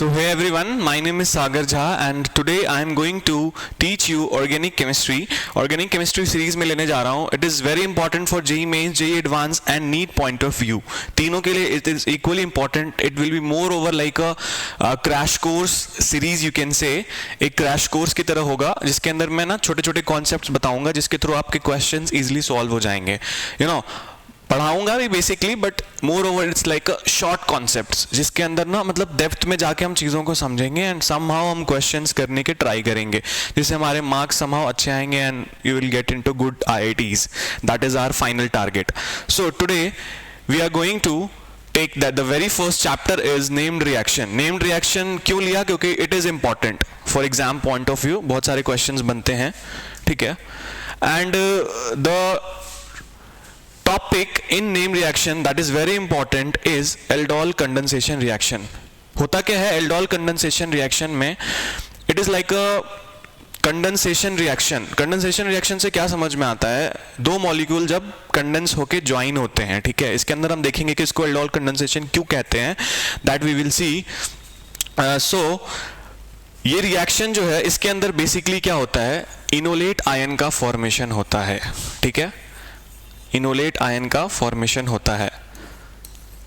So hey everyone, my name is Sagar Jha and today I am going to teach you organic chemistry. Organic chemistry series में लेने जा रहा हूँ. It is very important for JEE Mains, JEE Advanced and NEET point of view. तीनों के लिए it is equally important. It will be more over like a crash course series you can say. एक crash course की तरह होगा जिसके अंदर मैं ना छोटे छोटे concepts बताऊंगा जिसके थ्रू आपके questions easily solve हो जाएंगे. You know, पढ़ाऊंगा भी basically but more over it's like a short concepts जिसके अंदर ना मतलब डेप्थ में जाके हम चीज़ों को समझेंगे एंड समहाउ हम क्वेश्चंस करने के ट्राई करेंगे जिससे हमारे मार्क्स समहाउ अच्छे आएंगे and you will get into good IITs. That is our final target. So today we are going to take that the very first chapter is named reaction. Named reaction क्यों लिया? क्योंकि it is important for exam point of view. बहुत सारे questions बनते हैं, ठीक है. And the topic in name reaction that is very important is aldol condensation reaction. होता क्या है aldol condensation reaction में? It is like a condensation reaction. Condensation reaction से क्या समझ में आता है? दो मॉलिक्यूल जब कंडेंस होके ज्वाइन होते हैं, ठीक है. इसके अंदर हम देखेंगे कि इसको aldol condensation क्यों कहते हैं. That we will see. So ये रिएक्शन जो है इसके अंदर बेसिकली क्या होता है? इनोलेट आयन का फॉर्मेशन होता है, ठीक है. इनोलेट आयन का फॉर्मेशन होता है.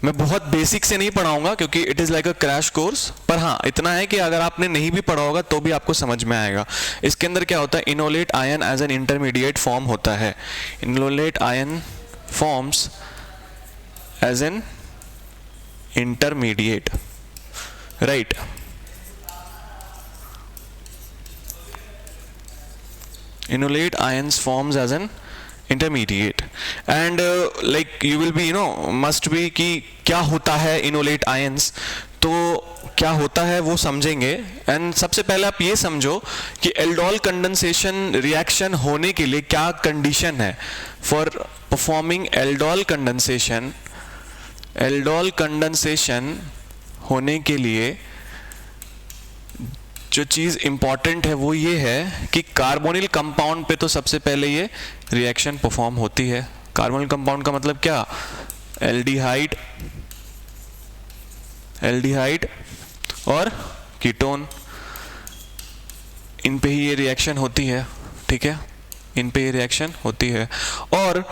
मैं बहुत बेसिक से नहीं पढ़ाऊंगा क्योंकि it is like a crash course, पर हाँ इतना है कि अगर आपने नहीं भी पढ़ा होगा तो भी आपको समझ में आएगा. इसके अंदर क्या होता है? Enolate ion as an intermediate form होता है. Enolate ion forms as an intermediate, right. Enolate ions forms as an intermediate and like you will be must be कि क्या होता है इनोलेट आयंस. तो क्या होता है वो समझेंगे. एंड सबसे पहले आप ये समझो कि एल्डोल कंडेंसेशन रिएक्शन होने के लिए क्या कंडीशन है. फॉर परफॉर्मिंग एल्डोल कंडेंसेशन होने के लिए जो चीज़ इंपॉर्टेंट है वो ये है कि कार्बोनिल कंपाउंड पे तो सबसे पहले ये रिएक्शन परफॉर्म होती है. कार्बोनिल कंपाउंड का मतलब क्या? एल्डिहाइड और कीटोन, इन पे ही ये रिएक्शन होती है, ठीक है. इन पे ये रिएक्शन होती है और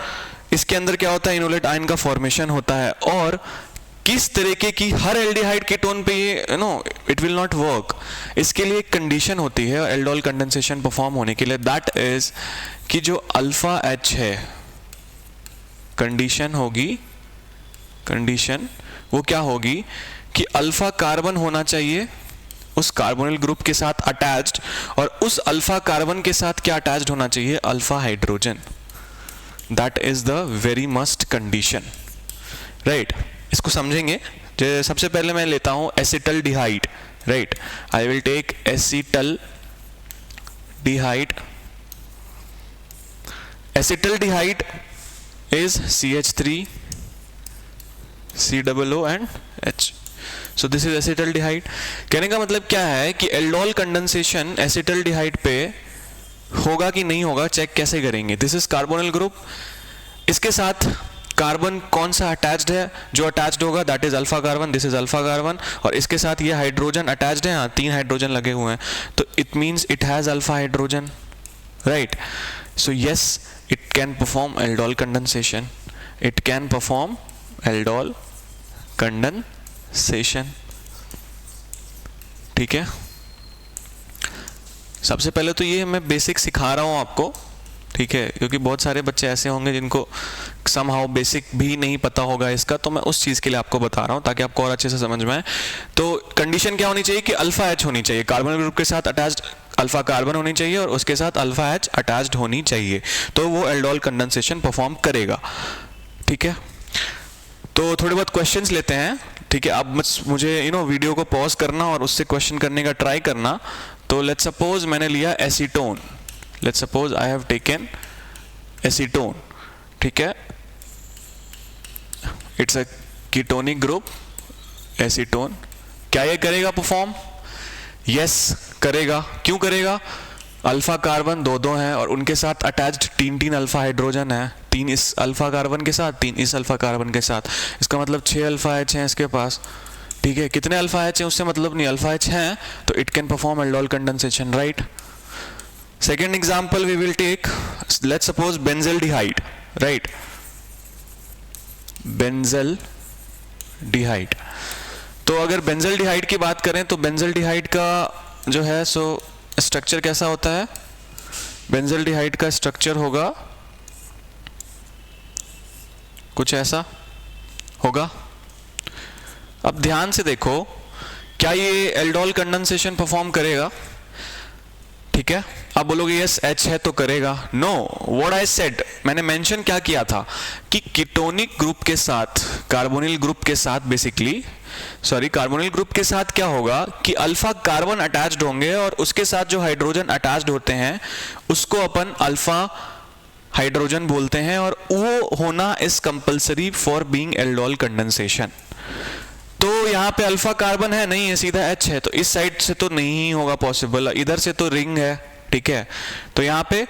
इसके अंदर क्या होता है? इनोलेट आयन का फॉर्मेशन होता है. और किस तरीके की हर एल्डिहाइड कीटोन पे ये इट विल नॉट वर्क. इसके लिए एक कंडीशन होती है एल्डोल कंडेंसेशन परफॉर्म होने के लिए. दैट इज कि जो अल्फा H है, कंडीशन वो क्या होगी कि अल्फा कार्बन होना चाहिए उस कार्बोनिल ग्रुप के साथ अटैच्ड, और उस अल्फा कार्बन के साथ क्या अटैच्ड होना चाहिए? Alpha hydrogen. That is the very must condition, right. इसको समझेंगे. सबसे पहले मैं लेता हूं acetaldehyde, right. I will take acetaldehyde. Acetaldehyde is CH3 COO and H. So this is acetaldehyde. कहने का मतलब क्या है कि एल्डोल कंडेंसेशन एसिटल्डिहाइड पे होगा कि नहीं होगा चेक कैसे करेंगे? This is carbonyl group. इसके साथ कार्बन कौन सा अटैच्ड है? जो अटैच्ड होगा that is alpha carbon. This is alpha carbon. और इसके साथ ये हाइड्रोजन अटैच्ड है. हाँ, 3 हाइड्रोजन लगे हुए हैं तो it means it has alpha hydrogen, right. So yes, it can perform aldol condensation. It can perform aldol condensation, ठीक है. सबसे पहले तो ये मैं बेसिक सिखा रहा हूँ आपको, ठीक है, क्योंकि बहुत सारे बच्चे ऐसे होंगे जिनको समहाउ बेसिक भी नहीं पता होगा इसका. तो मैं उस चीज़ के लिए आपको बता रहा हूँ ताकि आपको और अच्छे से समझ में आए. तो कंडीशन क्या होनी चाहिए कि अल्फा H होनी चाहिए. कार्बन ग्रुप के साथ अटैच्ड अल्फा कार्बन होनी चाहिए और उसके साथ अल्फा H अटैच्ड होनी चाहिए, तो वो एल्डोल कंडेंसेशन परफॉर्म करेगा, ठीक है. तो थोड़े बहुत क्वेश्चंस लेते हैं, ठीक है. अब मुझे वीडियो को पॉज करना और उससे क्वेश्चन करने का ट्राई करना. तो लेट्स सपोज मैंने लिया acetone. Let's suppose I have taken acetone, ठीक है. It's a ketonic group, acetone. क्या ये करेगा परफॉर्म? Yes, करेगा. क्यों करेगा? अल्फा कार्बन दो हैं और उनके साथ अटैच्ड 3 अल्फा हाइड्रोजन है. 3 इस अल्फा कार्बन के साथ, 3 इस अल्फा कार्बन के साथ. इसका मतलब 6 अल्फा H हैं इसके पास, ठीक है, कितने अल्फा एच है उससे मतलब नहीं, अल्फा एच है तो it can perform aldol condensation, right. Second example we will take, let's suppose benzaldehyde, right, benzaldehyde. तो अगर बेंजल्डिहाइड की बात करें तो बेंजल्डिहाइड का जो है सो स्ट्रक्चर कैसा होता है, बेंजल्डिहाइड का स्ट्रक्चर होगा कुछ ऐसा होगा। अब ध्यान से देखो, क्या ये एल्डोल कंडेंसेशन परफॉर्म करेगा, ठीक है। आप बोलोगे यस एच है तो करेगा, नो, व्हाट आई सेड, मैंने मेंशन क्या किया था कि कीटोनिक ग्रुप के साथ, कार्बोनिल ग्रुप के साथ बेसिकली, सॉरी कार्बोनिल ग्रुप के साथ क्या होगा कि अल्फा कार्बन अटैच्ड होंगे और उसके साथ जो हाइड्रोजन अटैच्ड होते हैं उसको अपन अल्फा हाइड्रोजन बोलते हैं, और वो होना is compulsory for being aldol condensation. तो यहाँ पे अल्फा कार्बन है नहीं है, सीधा एच है, तो इस साइड से तो नहीं होगा पॉसिबल, इधर से तो रिंग है, ठीक है, तो यहाँ पे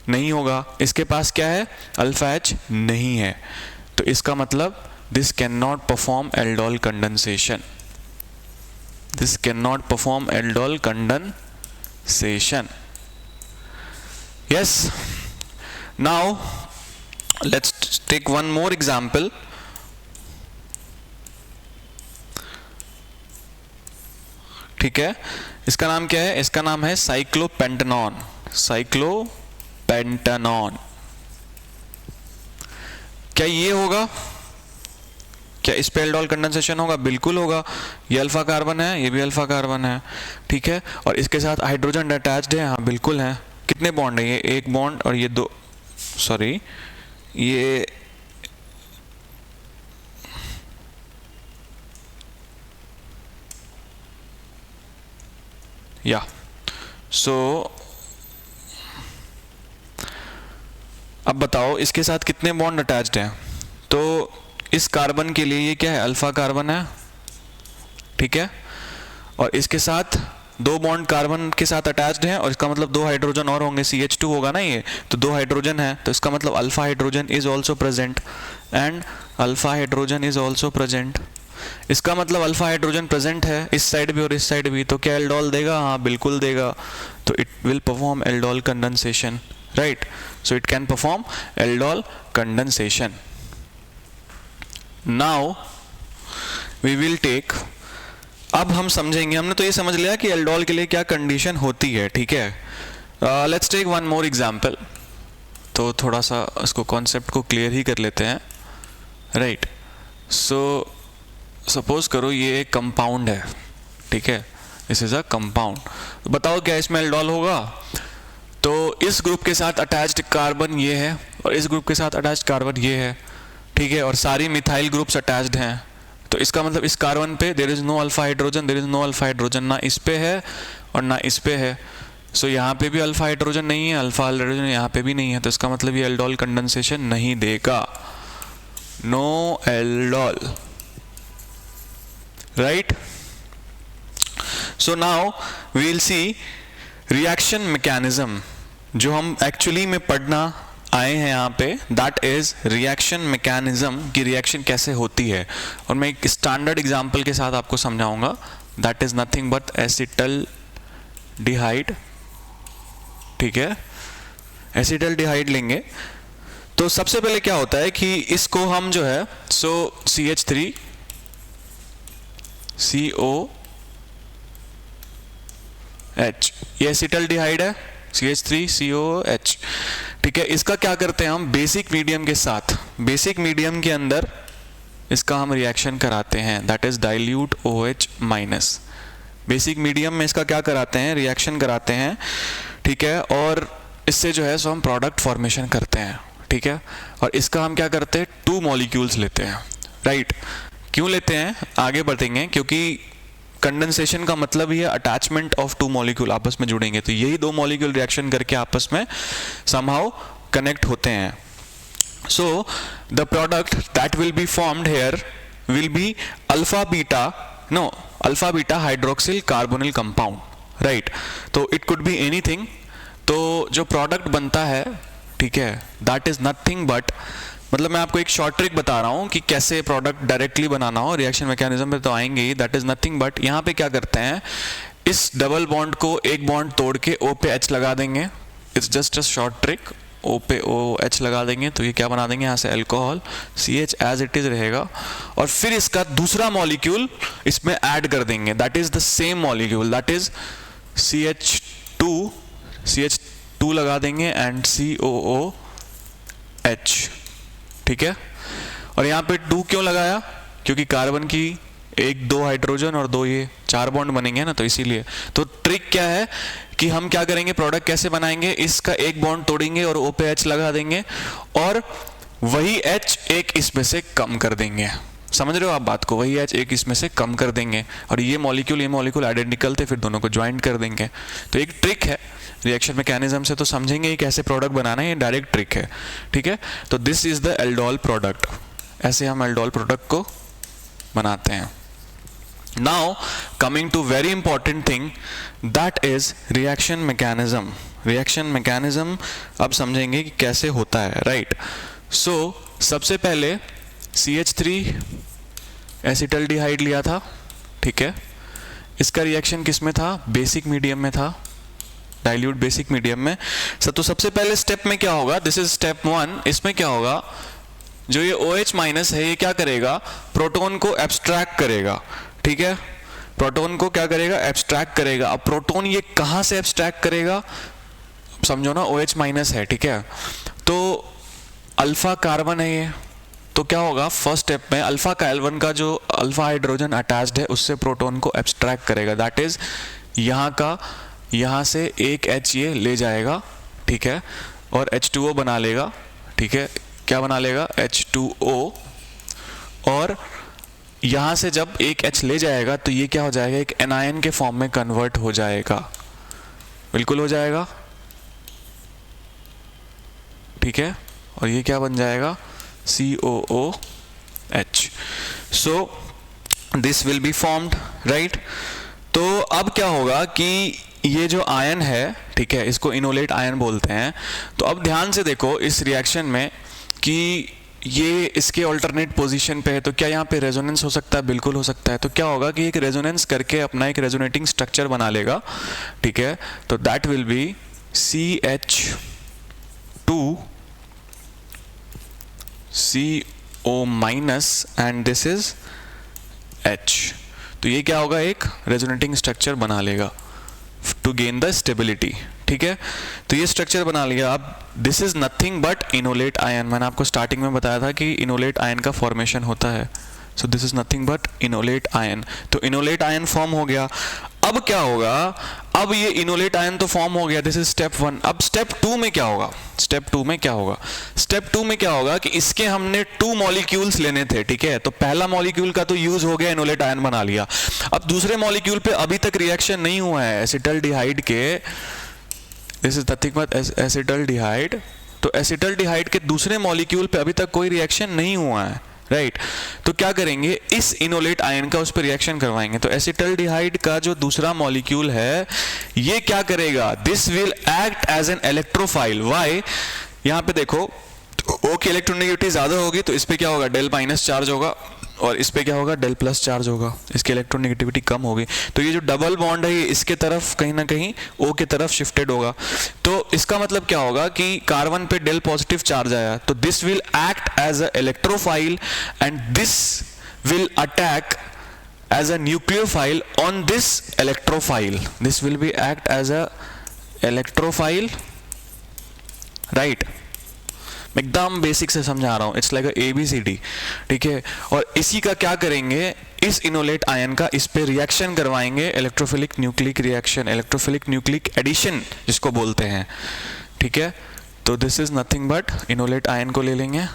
नहीं होगा, इसके पास क्या है, अल्फा एच नहीं है, तो इसका मतलब this can not perform aldol condensation, this can not perform aldol condensation. Yes, now let's take one more example. ठीक है, इसका नाम क्या है, इसका नाम है साइक्लोपेंटेनॉन, साइक्लोपेंटेनॉन। क्या ये होगा, क्या इस पे एल्डोल कंडेंसेशन होगा, बिल्कुल होगा, ये अल्फा कार्बन है, ये भी अल्फा कार्बन है, ठीक है, और इसके साथ हाइड्रोजन अटैच्ड है, हाँ बिल्कुल है। कितने बॉन्ड है, ये एक बॉन्ड और ये दो, सॉरी ये या सो अब बताओ इसके साथ कितने बॉन्ड अटैच्ड हैं, तो इस कार्बन के लिए ये क्या है, अल्फा कार्बन है, ठीक है, और इसके साथ दो बॉन्ड कार्बन के साथ अटैच्ड हैं, और इसका मतलब दो हाइड्रोजन और होंगे, CH2 होगा ना ये, तो दो हाइड्रोजन है, तो इसका मतलब alpha hydrogen is also present and alpha hydrogen is also present. इसका मतलब अल्फा हाइड्रोजन प्रेजेंट है इस साइड भी और इस साइड भी, तो क्या एल्डोल देगा, हाँ बिल्कुल देगा, तो it will perform aldol condensation, right, so it can perform aldol condensation. Now we will take, अब हम समझेंगे, हमने तो ये समझ लिया कि एल्डोल के लिए क्या कंडीशन होती है, ठीक है, let's take one more example, तो थोड़ा सा इसको कॉन्सेप्ट को क्लियर ही कर लेते हैं, राइट। सो सपोज करो ये एक कंपाउंड है, ठीक है, दिस इज अ कंपाउंड, बताओ क्या इसमें एल्डोल होगा, तो इस ग्रुप के साथ अटैच्ड कार्बन ये है और इस ग्रुप के साथ अटैच्ड कार्बन ये है, ठीक है, और सारी मिथाइल ग्रुप्स अटैच्ड हैं, तो इसका मतलब इस कार्बन पे there is no alpha hydrogen, there is no alpha hydrogen, ना इस पे है और ना इस पे है, सो यहाँ पे भी अल्फा हाइड्रोजन नहीं है, अल्फा हाइड्रोजन यहाँ पे भी नहीं है, तो इसका मतलब ये एल्डोल कंडेंसेशन नहीं देगा, no aldol, right. So now we will see reaction mechanism, जो हम एक्चुअली में पढ़ना आए हैं यहाँ पे, दैट इज रिएक्शन मैकेनिज्म, की रिएक्शन कैसे होती है, और मैं एक स्टैंडर्ड एग्जांपल के साथ आपको समझाऊंगा, that is nothing but acetaldehyde, ठीक है, एसिटल्डिहाइड लेंगे, तो सबसे पहले क्या होता है कि इसको हम जो है सो CH3 COH, ये एसिटल्डिहाइड है, CH3 COH, ठीक है, इसका क्या करते हैं हम बेसिक मीडियम के साथ, बेसिक मीडियम के अंदर इसका हम रिएक्शन कराते हैं, that is dilute OH minus, basic medium में इसका क्या कराते हैं, रिएक्शन कराते हैं, ठीक है, और इससे जो है सो हम प्रोडक्ट फॉर्मेशन करते हैं, ठीक है, और इसका हम क्या करते हैं, 2 मॉलिक्यूल्स लेते हैं, राइट, क्यों लेते हैं आगे बढ़ेंगे, क्योंकि कंडेंसेशन का मतलब ही है अटैचमेंट ऑफ 2 मॉलिक्यूल आपस में जुड़ेंगे, तो यही 2 मॉलिक्यूल रिएक्शन करके आपस में समहाउ कनेक्ट होते हैं, so the product that will be formed here will be alpha beta hydroxyl carbonyl compound, right, तो इट कुड बी एनीथिंग, तो जो प्रोडक्ट बनता है, ठीक है, दैट इज नथिंग बट मतलब मैं आपको एक शॉर्ट ट्रिक बता रहा हूँ कि कैसे प्रोडक्ट डायरेक्टली बनाना हो, रिएक्शन मैकेनिज्म पे तो आएंगे ही, दैट इज नथिंग बट यहाँ पे क्या करते हैं, इस डबल बॉन्ड को एक बॉन्ड तोड़ के O पे H लगा देंगे, it's just a short trick, O पे OH लगा देंगे तो ये क्या बना देंगे यहाँ से alcohol, CH as it is रहेगा, और फिर इसका दूसरा मॉलिक्यूल इसमें ऐड कर देंगे, that is the same molecule, that is CH2 लगा देंगे एंड COOH, ठीक है। और यहाँ पे 2 क्यों लगाया, क्योंकि कार्बन की 1-2 हाइड्रोजन और 2 ये 4 बॉन्ड बनेंगे ना, तो इसीलिए। तो ट्रिक क्या है कि हम क्या करेंगे, प्रोडक्ट कैसे बनाएंगे, इसका एक बॉन्ड तोड़ेंगे और O पे H लगा देंगे और वही H एक इसमें से कम कर देंगे, समझ रहे हो आप बात को, वही H एक इसमें से कम कर देंगे और ये मॉलिक्यूल आइडेंटिकल थे, फिर दोनों को ज्वाइंट कर देंगे। तो एक ट्रिक है, रिएक्शन मैकेनिज्म से तो समझेंगे ही कैसे प्रोडक्ट बनाना है, ये डायरेक्ट ट्रिक है, ठीक है। तो this is the aldol product, ऐसे हम एल्डोल प्रोडक्ट को बनाते हैं। Now coming to very important thing, that is reaction mechanism. Reaction mechanism अब समझेंगे कि कैसे होता है, राइट। सो सबसे पहले CH3 एसिटल्डिहाइड लिया था, ठीक है। इसका रिएक्शन किस में था, बेसिक मीडियम में था, डाइल्यूट बेसिक मीडियम में। तो सबसे पहले स्टेप में क्या होगा, दिस इज स्टेप 1, इसमें क्या होगा, जो ये OH माइनस है ये क्या करेगा, प्रोटॉन को एब्स्ट्रैक्ट करेगा, ठीक है। प्रोटॉन को क्या करेगा, एब्स्ट्रैक्ट करेगा। अब प्रोटॉन ये कहाँ से एब्स्ट्रैक्ट करेगा, समझो ना, OH माइनस है, ठीक है। तो अल्फा कार्बन है ये, तो क्या होगा, फर्स्ट स्टेप में अल्फा कार्बन का जो अल्फा हाइड्रोजन अटैच्ड है उससे प्रोटॉन को एब्स्ट्रैक्ट करेगा, दैट इज यहाँ से एक H ये ले जाएगा, ठीक है, और H2O बना लेगा, ठीक है। क्या बना लेगा, H2O, और यहाँ से जब एक H ले जाएगा तो ये क्या हो जाएगा, एक एनायन के फॉर्म में कन्वर्ट हो जाएगा, बिल्कुल हो जाएगा, ठीक है। और ये क्या बन जाएगा, COOH। So this will be formed, right. तो अब क्या होगा कि ये जो आयन है, ठीक है, इसको इनोलेट आयन बोलते हैं। तो अब ध्यान से देखो इस रिएक्शन में कि ये इसके ऑल्टरनेट पोजीशन पे है, तो क्या यहाँ पे रेजोनेंस हो सकता है, बिल्कुल हो सकता है। तो क्या होगा कि एक रेजोनेंस करके अपना एक रेजोनेटिंग स्ट्रक्चर बना लेगा, ठीक है। तो that will B CH2 CO minus and this is H। तो ये क्या होगा, एक रेजोनेटिंग स्ट्रक्चर बना लेगा टू गेन द स्टेबिलिटी, ठीक है। तो ये स्ट्रक्चर बना लिया। अब this is nothing but enolate ion, मैंने आपको स्टार्टिंग में बताया था कि इनोलेट आयन का फॉर्मेशन होता है। सो this is nothing but enolate ion. तो इनोलेट आयन फॉर्म हो गया। अब क्या होगा, अब ये इनोलेट आयन तो फॉर्म हो गया, दिस इज स्टेप 1। अब स्टेप 2 में क्या होगा, स्टेप 2 में क्या होगा, स्टेप 2 में क्या होगा कि इसके हमने 2 मॉलिक्यूल्स लेने थे, ठीक है। तो पहला मॉलिक्यूल का तो यूज हो गया, इनोलेट आयन बना लिया। अब दूसरे मॉलिक्यूल पे अभी तक रिएक्शन नहीं हुआ है एसिटल्डिहाइड के, this is nothing but acetaldehyde. तो एसिटल्डिहाइड के दूसरे मॉलिक्यूल पे अभी तक कोई रिएक्शन नहीं हुआ है, राइट। तो क्या करेंगे, इस इनोलेट आयन का उस पर रिएक्शन करवाएंगे। तो एसिटल्डिहाइड का जो दूसरा मॉलिक्यूल है ये क्या करेगा, this will act as an electrophile. Why, यहाँ पे देखो O की इलेक्ट्रोनेगेटिविटी ज्यादा होगी तो इस पे क्या होगा, डेल माइनस चार्ज होगा, और इस पे क्या होगा, डेल प्लस चार्ज होगा, इसकी इलेक्ट्रोनेगेटिविटी कम होगी। तो ये जो डबल बॉन्ड है ये इसके तरफ कहीं ना कहीं O की तरफ शिफ्टेड होगा। तो इसका मतलब क्या होगा कि कार्बन पे डेल पॉजिटिव चार्ज आया, तो this will act as a electrophile and this will attack as a nucleophile on this electrophile. This will be act as a electrophile, right. एकदम बेसिक से समझा रहा हूं, इट्स लाइक ABCD, ठीक है। और इसी का क्या करेंगे, इस इनोलेट आयन का इस पे रिएक्शन करवाएंगे, electrophilic nucleic reaction, electrophilic nucleic addition जिसको बोलते हैं, ठीक है। तो this is nothing but enolate ion को ले लेंगे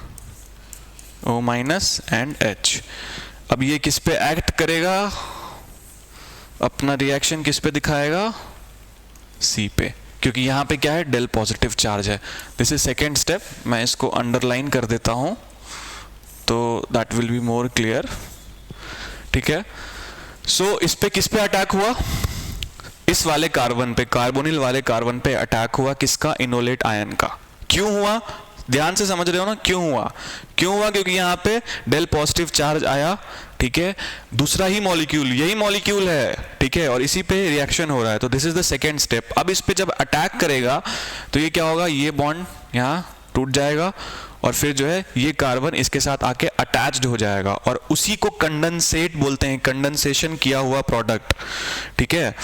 O माइनस एंड H। अब ये किस पे एक्ट करेगा, अपना रिएक्शन किस पे दिखाएगा, C पे, क्योंकि यहाँ पे क्या है, डेल पॉजिटिव चार्ज है। दिस इज सेकेंड स्टेप, मैं इसको अंडरलाइन कर देता हूँ तो that will be more clear, ठीक है। सो इस पे किस पे अटैक हुआ, इस वाले कार्बन पे, कार्बोनिल वाले कार्बन पे अटैक हुआ, किसका, इनोलेट आयन का। क्यों हुआ, ध्यान से समझ रहे हो ना क्यों हुआ? क्यों हुआ? क्योंकि यहाँ पे डेल पॉजिटिव चार्ज आया, ठीक है, दूसरा ही मॉलिक्यूल, यही मॉलिक्यूल है, ठीक है, और इसी पे रिएक्शन हो रहा है, तो this is the second step. अब इस पे जब अटैक करेगा तो ये क्या होगा, ये बॉन्ड यहाँ टूट जाएगा और फिर जो है ये कार्बन इसके साथ आके अटैच्ड हो जाएगा और उसी को कंडेंसेट बोलते हैं, कंडेंसेशन किया हुआ प्रोडक्ट, ठीक है।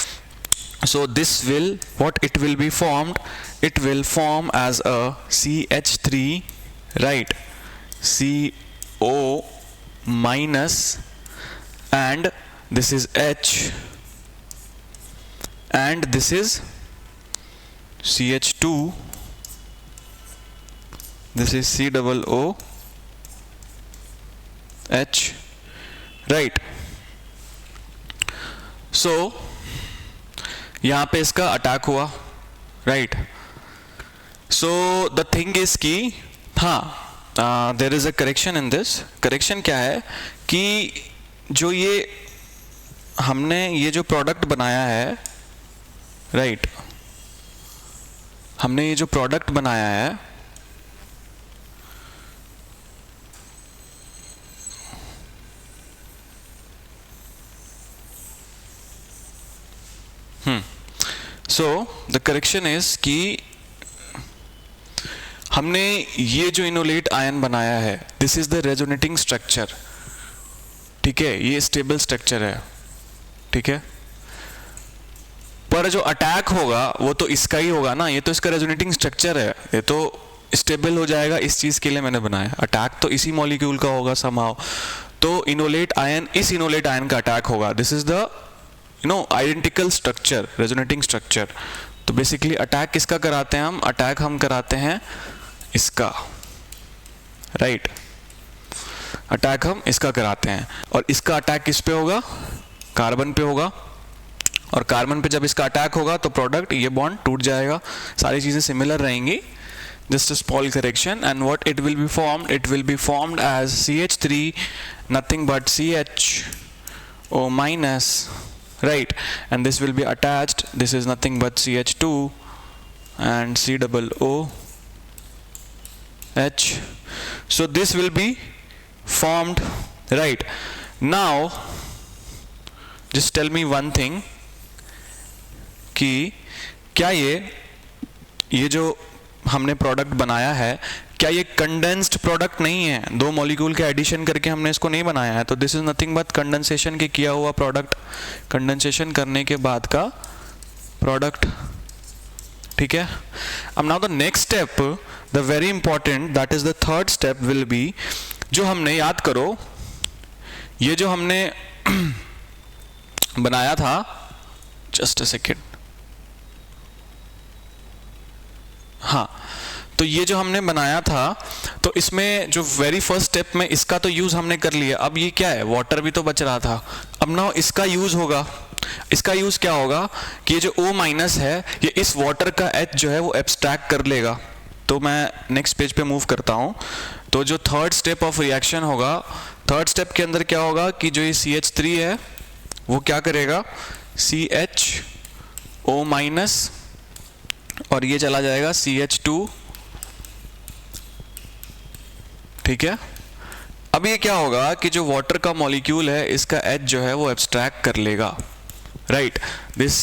So this will, what it will be formed, it will form as a CH3, right, CO minus, and this is H, and this is CH2, this is COO H, right. So यहाँ पे इसका attack हुआ, राइट। So the thing is कि हाँ, there is a correction in this. Correction क्या है कि जो ये हमने ये जो प्रोडक्ट बनाया है, राइट, हमने ये जो प्रोडक्ट बनाया है, सो द करेक्शन इज कि हमने ये जो इनोलेट आयन बनाया है, this is the resonating structure, ठीक है, ये स्टेबल स्ट्रक्चर है, ठीक है, पर जो अटैक होगा वो तो इसका ही होगा ना, ये तो इसका रेजोनेटिंग स्ट्रक्चर है, ये तो स्टेबल हो जाएगा, इस चीज के लिए मैंने बनाया, अटैक तो इसी मॉलिक्यूल का होगा समहाउ। तो इनोलेट आयन, इस इनोलेट आयन का अटैक होगा, this is the identical structure, resonating structure. तो बेसिकली अटैक किसका कराते हैं हम? अटैक हम कराते हैं इसका, राइट, अटैक हम इसका कराते हैं, और इसका अटैक किस पे होगा? कार्बन पे होगा, और कार्बन पे जब इसका अटैक होगा तो प्रोडक्ट, ये बॉन्ड टूट जाएगा, सारी चीजें सिमिलर रहेंगी, just a small correction, and what it will be formed, it will be formed as CH3, nothing but CHO minus, right, and this will be attached, this is nothing but CH2 and COO H. So this will be formed, right. Now just tell me one thing कि क्या ये जो हमने product बनाया है, क्या ये condensed product नहीं है? दो मॉलिक्यूल के एडिशन करके हमने इसको नहीं बनाया है, तो this is nothing but condensation के किया हुआ प्रोडक्ट, कंडेंसेशन करने के बाद का प्रोडक्ट, ठीक है। अब now the next step, the very important, that is the third step will be, जो हमने, याद करो, ये जो हमने बनाया था, जस्ट अ सेकेंड, हाँ, तो ये जो हमने बनाया था, तो इसमें जो वेरी फर्स्ट स्टेप में इसका तो यूज हमने कर लिया, अब ये क्या है, वाटर भी तो बच रहा था, अब ना इसका यूज होगा। इसका यूज क्या होगा कि ये जो O माइनस है, ये इस वाटर का H जो है वो एब्स्ट्रैक्ट कर लेगा। तो मैं नेक्स्ट पेज पे मूव करता हूँ। तो जो थर्ड स्टेप ऑफ रिएक्शन होगा, थर्ड स्टेप के अंदर क्या होगा कि जो ये CH3 है वो क्या करेगा, CHO माइनस, और ये चला जाएगा CH2, ठीक है। अब ये क्या होगा कि जो वाटर का मॉलिक्यूल है, इसका H जो है वो एब्स्ट्रैक्ट कर लेगा, right, this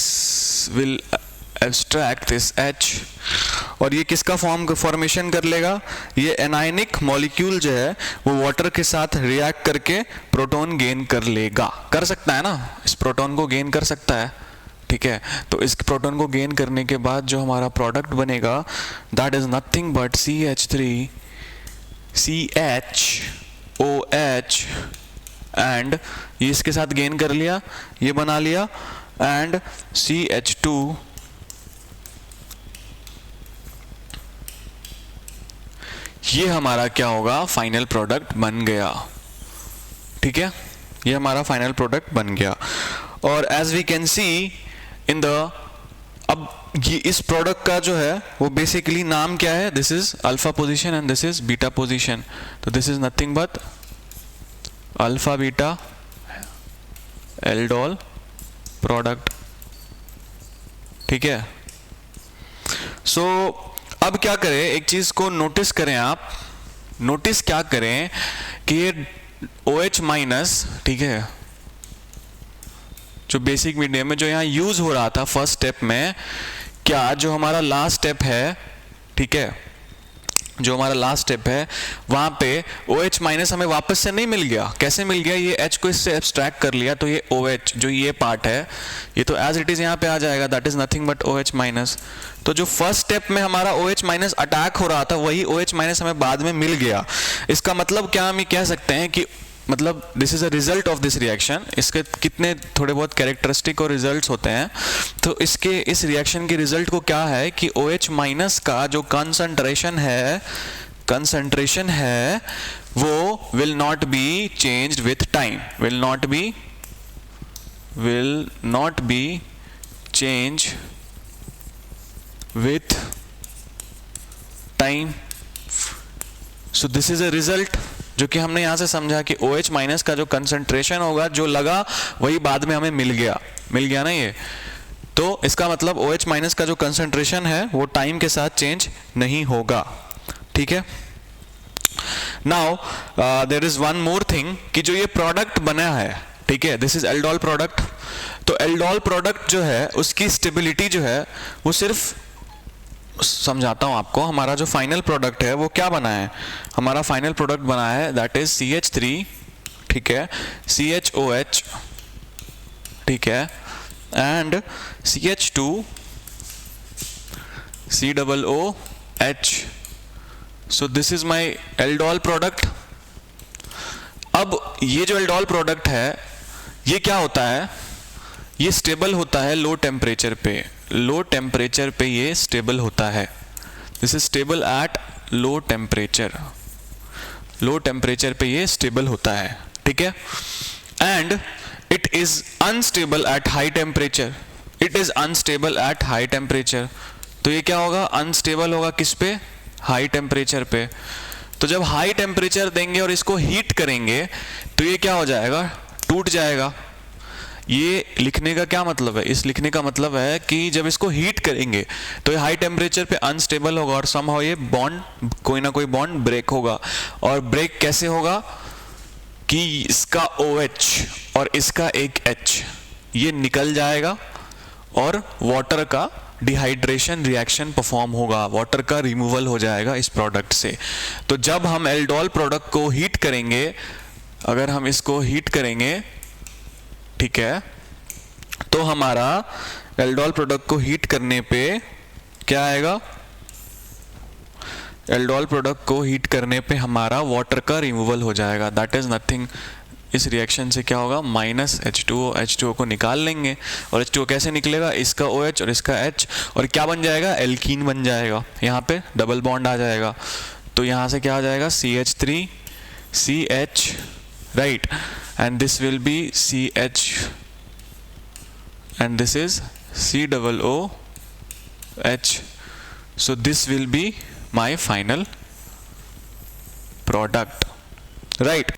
will abstract this H, और ये किसका फॉर्मेशन कर लेगा, ये एनायनिक मॉलिक्यूल जो है वो वाटर के साथ रिएक्ट करके प्रोटॉन गेन कर लेगा, कर सकता है ना, इस प्रोटॉन को गेन कर सकता है, ठीक है। तो इस प्रोटॉन को गेन करने के बाद जो हमारा प्रोडक्ट बनेगा, that is nothing but CH3 CHOH, and ये इसके साथ गेन कर लिया, ये बना लिया, एंड CH2 ये हमारा क्या होगा, फाइनल प्रोडक्ट बन गया, ठीक है, ये हमारा फाइनल प्रोडक्ट बन गया। और as we can see in the, अब ये इस प्रोडक्ट का जो है वो बेसिकली नाम क्या है, this is alpha position and this is beta position, तो this is nothing but alpha beta aldol product, ठीक है। सो अब क्या करें, एक चीज को नोटिस करें आप, नोटिस क्या करें कि ये OH माइनस, ठीक है, जो बेसिक मीडियम में जो यहाँ यूज हो रहा था फर्स्ट स्टेप में, क्या जो हमारा लास्ट स्टेप है, ठीक है, जो हमारा लास्ट स्टेप है वहां पे OH माइनस हमें वापस से नहीं मिल गया। कैसे मिल गया, ये H को इससे एब्स्ट्रैक्ट कर लिया, तो ये OH जो ये पार्ट है ये तो एज इट इज यहाँ पे आ जाएगा, that is nothing but OH minus. तो जो फर्स्ट स्टेप में हमारा OH माइनस अटैक हो रहा था वही OH माइनस हमें बाद में मिल गया। इसका मतलब क्या हम ये कह सकते हैं कि मतलब this is a result of this reaction. इसके कितने थोड़े बहुत कैरेक्टरिस्टिक और रिजल्ट्स होते हैं, तो इसके इस रिएक्शन के रिजल्ट को क्या है कि OH माइनस का जो कंसंट्रेशन है वो will not be changed with time, will not be change with time. So this is a result जो कि हमने यहां से समझा कि OH माइनस का जो कंसंट्रेशन होगा, जो लगा वही बाद में हमें मिल गया ना ये। तो इसका मतलब OH माइनस का जो कंसंट्रेशन है वो टाइम के साथ चेंज नहीं होगा, ठीक है। Now there is one more thing कि जो ये प्रोडक्ट बना है, ठीक है, दिस इज एल्डोल प्रोडक्ट। तो एल्डोल प्रोडक्ट जो है उसकी स्टेबिलिटी जो है वो सिर्फ, समझाता हूं आपको, हमारा जो फाइनल प्रोडक्ट है वो क्या बना है, हमारा फाइनल प्रोडक्ट बना है दैट इज CH3, ठीक है, CHOH, ठीक है, and CH2 COOH। So this is my aldol product. अब ये जो एल्डोल प्रोडक्ट है ये क्या होता है, ये स्टेबल होता है लो टेम्परेचर पे, लो टेम्परेचर पे ये स्टेबल होता है। This is stable at low temperature, low temperature पे ये स्टेबल होता है, ठीक है। And it is unstable at high temperature, it is unstable at high temperature. तो ये क्या होगा, अनस्टेबल होगा किस पे, हाई टेम्परेचर पे। तो जब हाई टेम्परेचर देंगे और इसको हीट करेंगे तो ये क्या हो जाएगा, टूट जाएगा। ये लिखने का क्या मतलब है, इस लिखने का मतलब है कि जब इसको हीट करेंगे तो ये हाई टेम्परेचर पे अनस्टेबल होगा और समहाउ ये बॉन्ड, कोई ना कोई बॉन्ड ब्रेक होगा। और ब्रेक कैसे होगा कि इसका OH और इसका एक H ये निकल जाएगा और वाटर का डिहाइड्रेशन रिएक्शन परफॉर्म होगा, वाटर का रिमूवल हो जाएगा इस प्रोडक्ट से। तो जब हम एल्डोल प्रोडक्ट को हीट करेंगे, अगर हम इसको हीट करेंगे, ठीक है, तो हमारा एल्डोल प्रोडक्ट को हीट करने पे क्या आएगा, एल्डोल प्रोडक्ट को हीट करने पे हमारा वाटर का रिमूवल हो जाएगा, दैट इज नथिंग। इस रिएक्शन से क्या होगा, माइनस H2O को निकाल लेंगे और H2O कैसे निकलेगा, इसका OH और इसका H, और क्या बन जाएगा, एल्कीन बन जाएगा, यहाँ पे डबल बॉन्ड आ जाएगा। तो यहाँ से क्या आ जाएगा, CH3 CH, right, and this will be CH and this is COOH. So this will be my final product, right?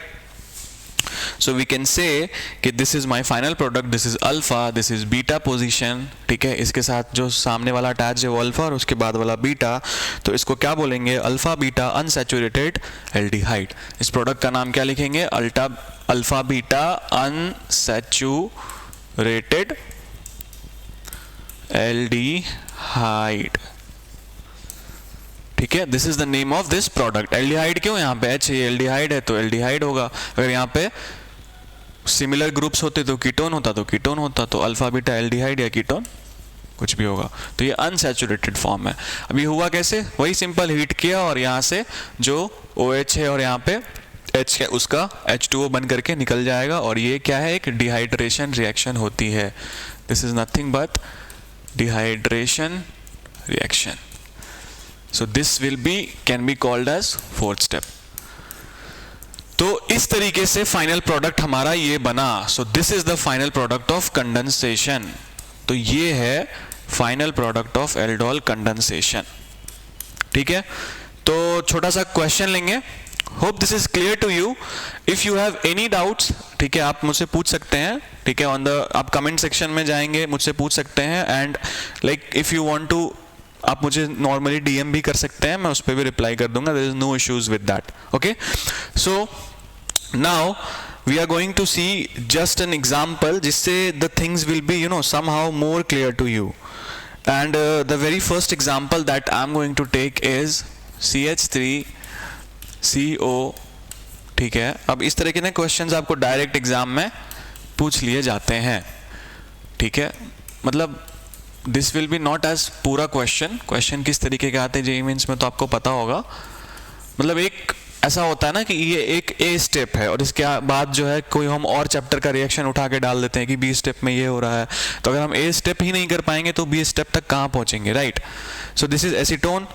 So we can say कि this is my final product, this is alpha, this is beta position, ठीक है। इसके साथ जो सामने वाला attach है वो अल्फा और उसके बाद वाला बीटा, तो इसको क्या बोलेंगे, अल्फा बीटा अनसैचुरेटेड एल्डिहाइड। इस प्रोडक्ट का नाम क्या लिखेंगे, अल्फा बीटा अनसैचुरेटेड एल्डिहाइड, ठीक है। This is the name of this product. Aldehyde क्यों, यहाँ पे H एल्डिहाइड है तो एल्डिहाइड होगा। अगर यहाँ पे सिमिलर ग्रुप्स होते तो कीटोन होता, तो कीटोन होता, तो अल्फा बीटा एल्डिहाइड या कीटोन कुछ भी होगा। तो ये अनसैचुरेटेड फॉर्म है। अभी हुआ कैसे, वही सिंपल हीट किया और यहाँ से जो OH है और यहाँ पे H है उसका H2O बन करके निकल जाएगा, और ये क्या है, एक डिहाइड्रेशन रिएक्शन होती है। This is nothing but dehydration reaction. So this will be can be called as fourth step. तो इस तरीके से फाइनल प्रोडक्ट हमारा ये बना। So this is the final product of condensation. तो ये है final product of aldol condensation, ठीक है। तो छोटा सा क्वेश्चन लेंगे, hope this is clear to you. If you have any doubts, ठीक है, आप मुझसे पूछ सकते हैं, ठीक है, ऑन द, आप कमेंट सेक्शन में जाएंगे, मुझसे पूछ सकते हैं। And like if you want to आप मुझे नॉर्मली DM भी कर सकते हैं, मैं उस पर भी रिप्लाई कर दूंगा, there is no issues with that. Okay, so now we are going to see just an example जिससे the things will be somehow more clear to you. And the very first example that I'm going to take is CH3CO. ठीक है, अब इस तरह के ना questions आपको direct exam में पूछ लिए जाते हैं. ठीक है, मतलब this will be not as पूरा क्वेश्चन किस तरीके के आते हैं जेईई मेंस में तो आपको पता होगा. मतलब एक ऐसा होता है ना कि ये एक ए स्टेप है और इसके बाद जो है कोई हम और चैप्टर का रिएक्शन उठा के डाल देते हैं कि बी स्टेप में ये हो रहा है. तो अगर हम ए स्टेप ही नहीं कर पाएंगे तो बी स्टेप तक कहाँ पहुंचेंगे, right. So this is acetone.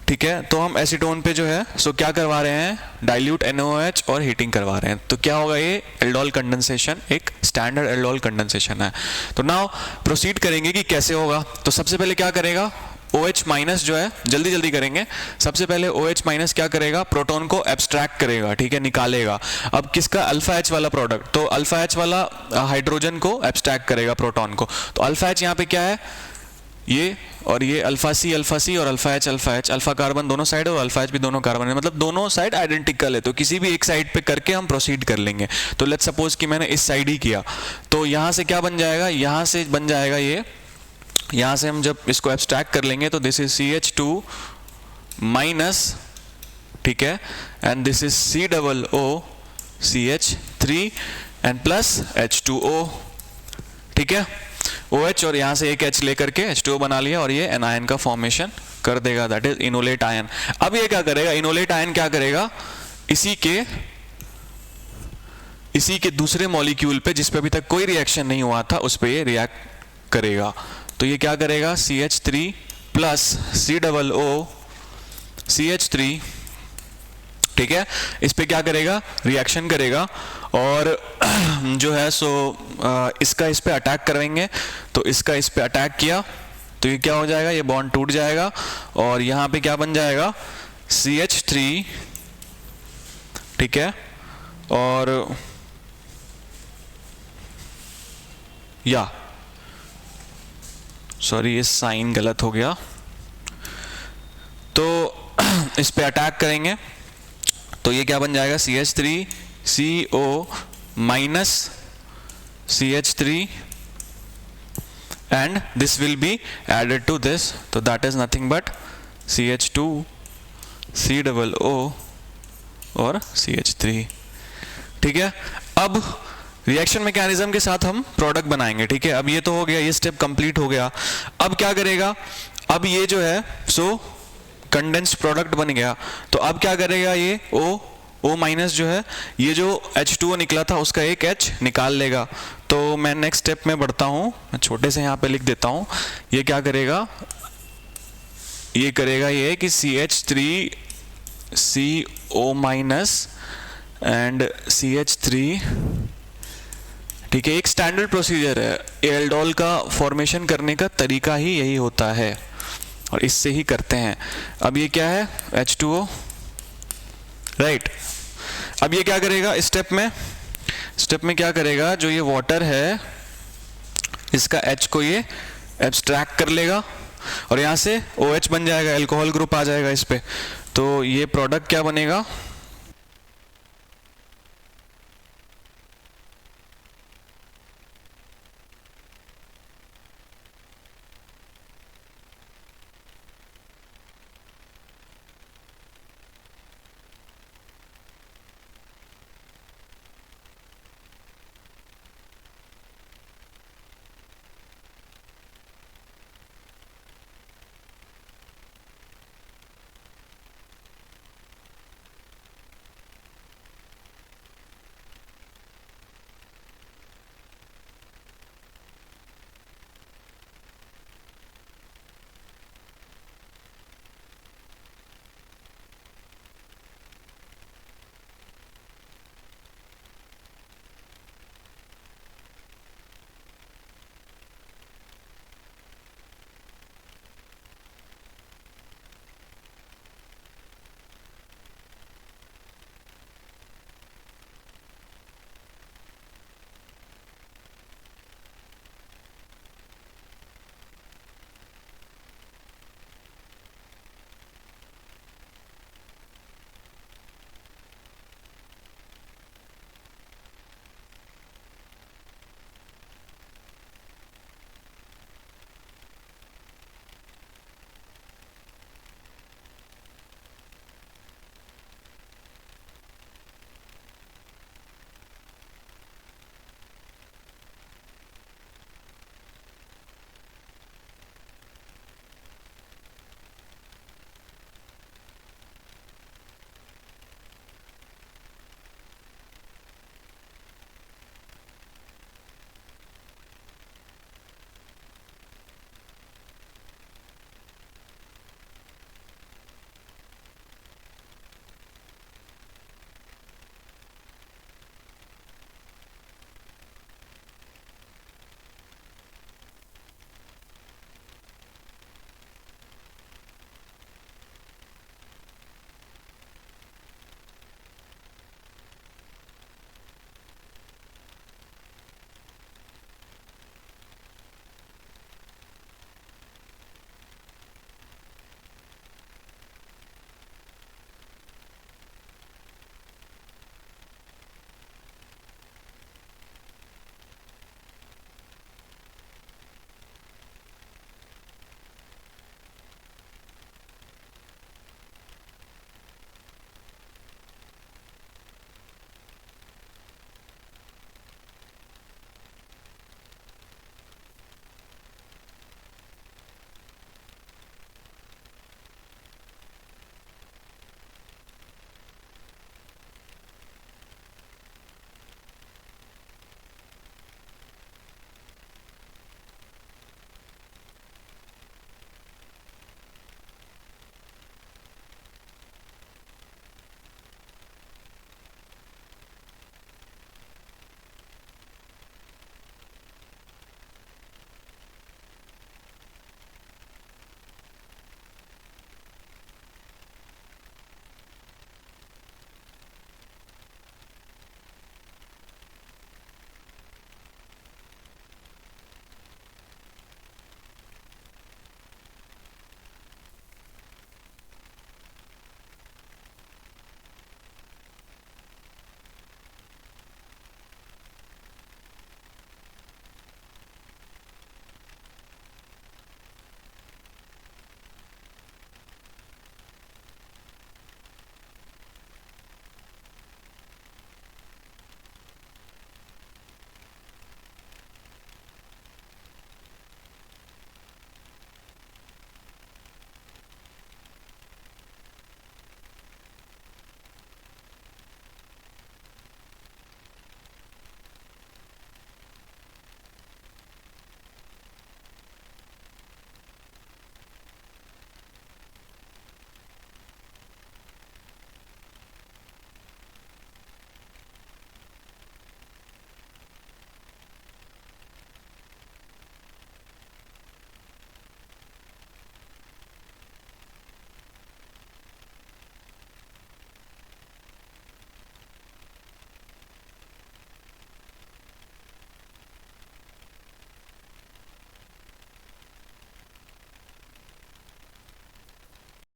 ठीक है, तो हम एसीटोन पे जो है सो क्या करवा रहे हैं, डाइल्यूट NaOH और हीटिंग करवा रहे हैं. तो क्या होगा, ये एल्डोल कंडेंसेशन, एक स्टैंडर्ड एल्डोल कंडेंसेशन है. तो नाउ प्रोसीड करेंगे कि कैसे होगा. तो सबसे पहले क्या करेगा, OH माइनस जो है, जल्दी करेंगे. सबसे पहले OH माइनस क्या करेगा, प्रोटॉन को एब्स्ट्रैक्ट करेगा. ठीक है, निकालेगा. अब किसका, अल्फा H वाला प्रोडक्ट, तो अल्फा H वाला हाइड्रोजन को एब्स्ट्रैक्ट करेगा प्रोटॉन को. तो अल्फा H यहाँ पे क्या है, ये और ये अल्फा C और अल्फा H, अल्फा कार्बन दोनों साइड और अल्फा H भी दोनों कार्बन है, मतलब दोनों साइड आइडेंटिकल है. तो किसी भी एक साइड पे करके हम प्रोसीड कर लेंगे. तो लेट्स सपोज कि मैंने इस साइड ही किया, तो यहाँ से क्या बन जाएगा, यहाँ से बन जाएगा ये, यहाँ से हम जब इसको एब्स्ट्रैक्ट कर लेंगे तो दिस इज CH2 माइनस, ठीक है, and this is COO CH3 and plus H2O. ठीक है, OH और यहाँ से एक H लेकर के H2O बना लिया और ये एनायन का फॉर्मेशन कर देगा, दैट इज इनोलेट आयन. अब ये क्या करेगा, इनोलेट आयन क्या करेगा, इसी के दूसरे मॉलिक्यूल पे जिस पे अभी तक कोई रिएक्शन नहीं हुआ था उस पे ये रिएक्ट करेगा. तो ये क्या करेगा, CH3 प्लस COO CH3. ठीक है, इस पे क्या करेगा, रिएक्शन करेगा और जो है सो इसका इस पे अटैक करेंगे. तो इसका इस पे अटैक किया तो ये क्या हो जाएगा, ये बॉन्ड टूट जाएगा और यहाँ पे क्या बन जाएगा, CH3. ठीक है, और या सॉरी ये साइन गलत हो गया. तो इस पे अटैक करेंगे तो ये क्या बन जाएगा, CH3CO minus CH3 and this will be added to this. तो that is nothing but CH2 COO और CH3. ठीक है, अब रिएक्शन मैकेनिज्म के साथ हम प्रोडक्ट बनाएंगे. ठीक है, अब ये तो हो गया, ये स्टेप कंप्लीट हो गया. अब क्या करेगा, अब ये जो है सो कंडेंस्ड प्रोडक्ट बन गया. तो अब क्या करेगा, ये O माइनस जो है, ये जो H2O निकला था उसका एक H निकाल लेगा. तो मैं नेक्स्ट स्टेप में बढ़ता हूँ, मैं छोटे से यहाँ पे लिख देता हूँ. ये क्या करेगा, ये करेगा ये कि CH3CO माइनस एंड CH3. ठीक है, एक स्टैंडर्ड प्रोसीजर है, एल्डोल का फॉर्मेशन करने का तरीका ही यही होता है और इससे ही करते हैं. अब ये क्या है, H2O, राइट. अब ये क्या करेगा, स्टेप में क्या करेगा, जो ये वाटर है इसका H को ये एब्स्ट्रैक्ट कर लेगा और यहाँ से OH बन जाएगा, अल्कोहल ग्रुप आ जाएगा इस पे. तो ये प्रोडक्ट क्या बनेगा,